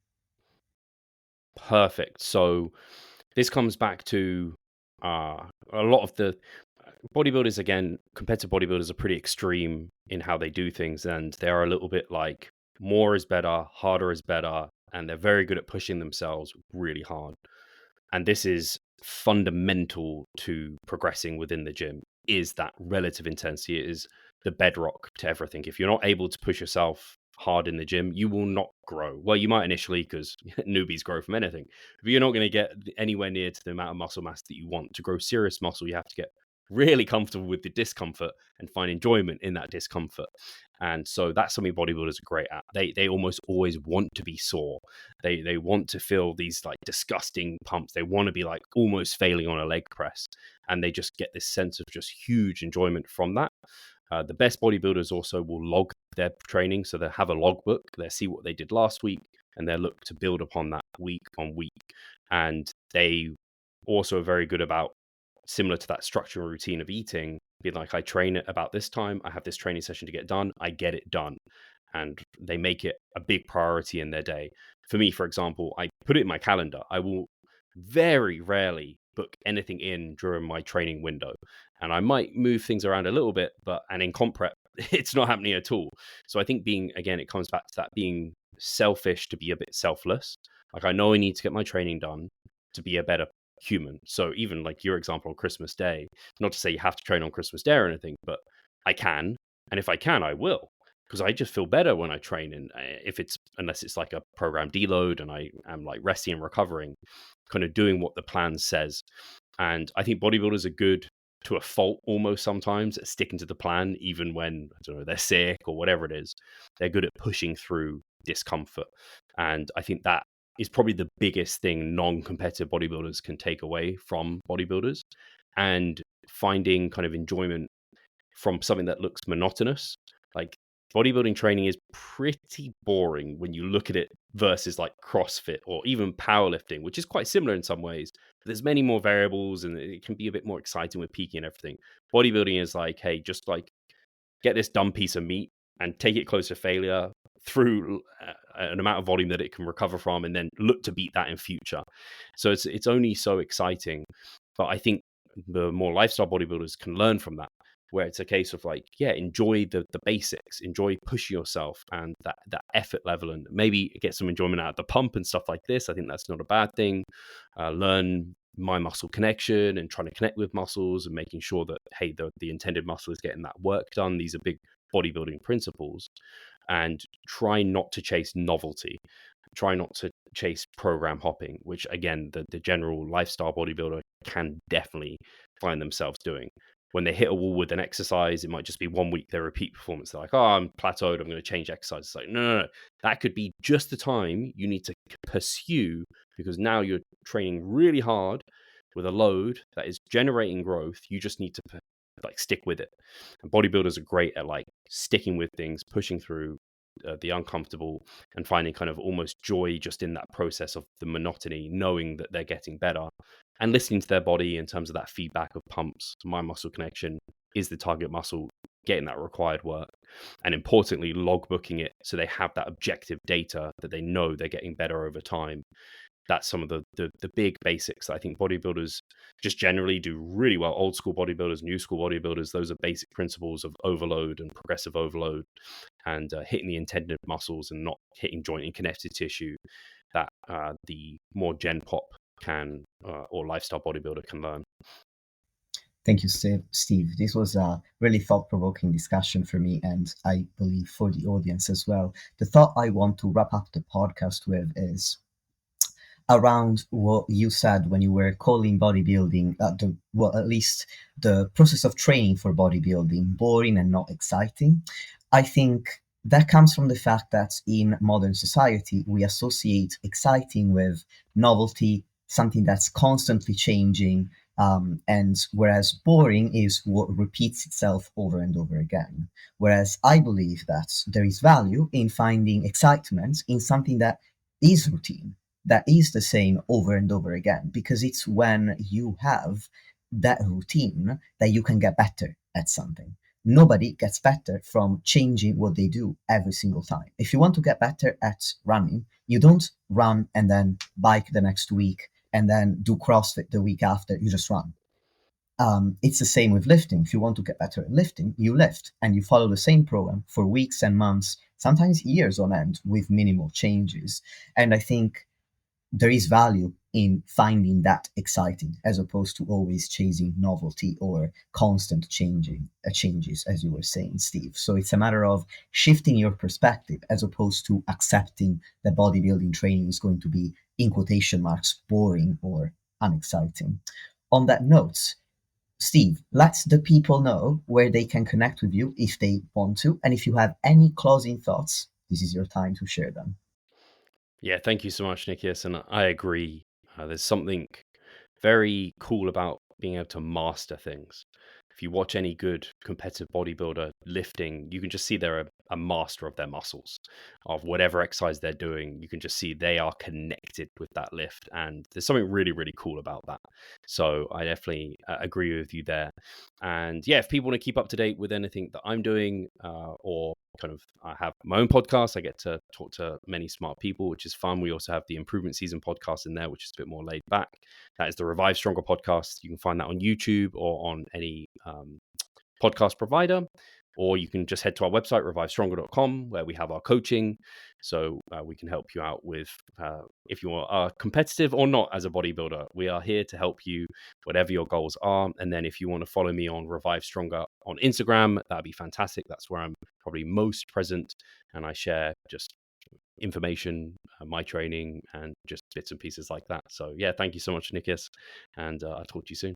Perfect. So this comes back to a lot of the bodybuilders, again, competitive bodybuilders are pretty extreme in how they do things, and they are a little bit like more is better, harder is better, and they're very good at pushing themselves really hard. And this is fundamental to progressing within the gym, is that relative intensity. It is the bedrock to everything. If you're not able to push yourself hard in the gym, you will not grow. Well, you might initially because newbies grow from anything, but you're not going to get anywhere near to the amount of muscle mass that you want. To grow serious muscle, you have to get really comfortable with the discomfort and find enjoyment in that discomfort. And so that's something bodybuilders are great at. They almost always want to be sore. They want to feel these like disgusting pumps. They want to be like almost failing on a leg press, and they just get this sense of just huge enjoyment from that. The best bodybuilders also will log their training, so they'll have a logbook. They'll see what they did last week, and they'll look to build upon that week on week. And they also are very good about, similar to that structure and routine of eating, being like, I train at about this time, I have this training session to get done, I get it done. And they make it a big priority in their day. For me, for example, I put it in my calendar. I will very rarely book anything in during my training window. And I might move things around a little bit, and in comp prep, it's not happening at all. So I think again, it comes back to that being selfish to be a bit selfless. Like I know I need to get my training done to be a better human. So even like your example on Christmas Day, not to say you have to train on Christmas Day or anything, but I can. And if I can, I will. Because I just feel better when I train. And unless it's like a program deload and I am like resting and recovering, kind of doing what the plan says. And I think bodybuilders are good to a fault almost sometimes at sticking to the plan, even when, I don't know, they're sick or whatever it is. They're good at pushing through discomfort. And I think that is probably the biggest thing non-competitive bodybuilders can take away from bodybuilders, and finding kind of enjoyment from something that looks monotonous. Like bodybuilding training is pretty boring when you look at it versus like CrossFit or even powerlifting, which is quite similar in some ways. But there's many more variables and it can be a bit more exciting with peaking and everything. Bodybuilding is like, hey, just like get this dumb piece of meat and take it close to failure through an amount of volume that it can recover from, and then look to beat that in future. So it's only so exciting. But I think the more lifestyle bodybuilders can learn from that, where it's a case of like, yeah, enjoy the basics, enjoy pushing yourself and that effort level, and maybe get some enjoyment out of the pump and stuff like this. I think that's not a bad thing. Learn mind muscle connection and trying to connect with muscles and making sure that, hey, the intended muscle is getting that work done. These are big bodybuilding principles. And try not to chase novelty. Try not to chase program hopping, which again, the general lifestyle bodybuilder can definitely find themselves doing. When they hit a wall with an exercise, it might just be 1 week their repeat performance. They're like, oh, I'm plateaued, I'm going to change exercise. It's like, no. That could be just the time you need to pursue, because now you're training really hard with a load that is generating growth. You just need to like stick with it. And bodybuilders are great at like sticking with things, pushing through the uncomfortable, and finding kind of almost joy just in that process of the monotony, knowing that they're getting better and listening to their body in terms of that feedback of pumps. My muscle connection is the target muscle, getting that required work, and importantly, logbooking it so they have that objective data that they know they're getting better over time. That's some of the big basics that I think bodybuilders just generally do really well. Old school bodybuilders, new school bodybuilders, those are basic principles of overload and progressive overload, and hitting the intended muscles and not hitting joint and connective tissue that the more gen pop can or lifestyle bodybuilder can learn.
Thank you, Steve. This was a really thought-provoking discussion for me, and I believe for the audience as well. The thought I want to wrap up the podcast with is around what you said when you were calling bodybuilding, at least the process of training for bodybuilding, boring and not exciting. I think that comes from the fact that in modern society, we associate exciting with novelty, something that's constantly changing, and whereas boring is what repeats itself over and over again. Whereas I believe that there is value in finding excitement in something that is routine, that is the same over and over again, because it's when you have that routine that you can get better at something. Nobody gets better from changing what they do every single time. If you want to get better at running, you don't run and then bike the next week and then do CrossFit the week after. You just run. It's the same with lifting. If you want to get better at lifting, you lift and you follow the same program for weeks and months, sometimes years on end, with minimal changes. And I think there is value in finding that exciting as opposed to always chasing novelty or constant changes, as you were saying, Steve. So it's a matter of shifting your perspective as opposed to accepting that bodybuilding training is going to be, in quotation marks, boring or unexciting. On that note, Steve, let the people know where they can connect with you if they want to. And if you have any closing thoughts, this is your time to share them.
Yeah, thank you so much, Nikias. And I agree. There's something very cool about being able to master things. If you watch any good competitive bodybuilder lifting, you can just see they're a master of their muscles, of whatever exercise they're doing. You can just see they are connected with that lift. And there's something really, really cool about that. So I definitely agree with you there. And yeah, if people want to keep up to date with anything that I'm doing, or kind of I have my own podcast, I get to talk to many smart people, which is fun. We also have the Improvement Season podcast in there, which is a bit more laid back. That is the Revive Stronger podcast. You can find that on YouTube or on any podcast provider, or you can just head to our website, revivestronger.com, where we have our coaching. So we can help you out with if you are competitive or not as a bodybuilder. We are here to help you, whatever your goals are. And then if you want to follow me on Revive Stronger on Instagram, that'd be fantastic. That's where I'm probably most present, and I share just information, my training, and just bits and pieces like that. So yeah, thank you so much, Nikias, and I'll talk to you soon.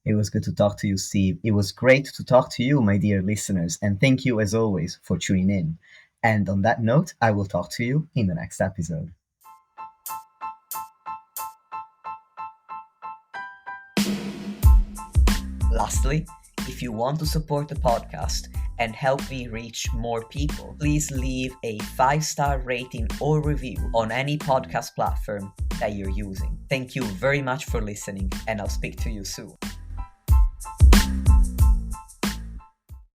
It was good to talk to you, Steve. It was great to talk to you, my dear listeners, and thank you as always for tuning in. And on that note, I will talk to you in the next episode. Lastly, if you want to support the podcast and help me reach more people, please leave a 5-star rating or review on any podcast platform that you're using. Thank you very much for listening, and I'll speak to you soon.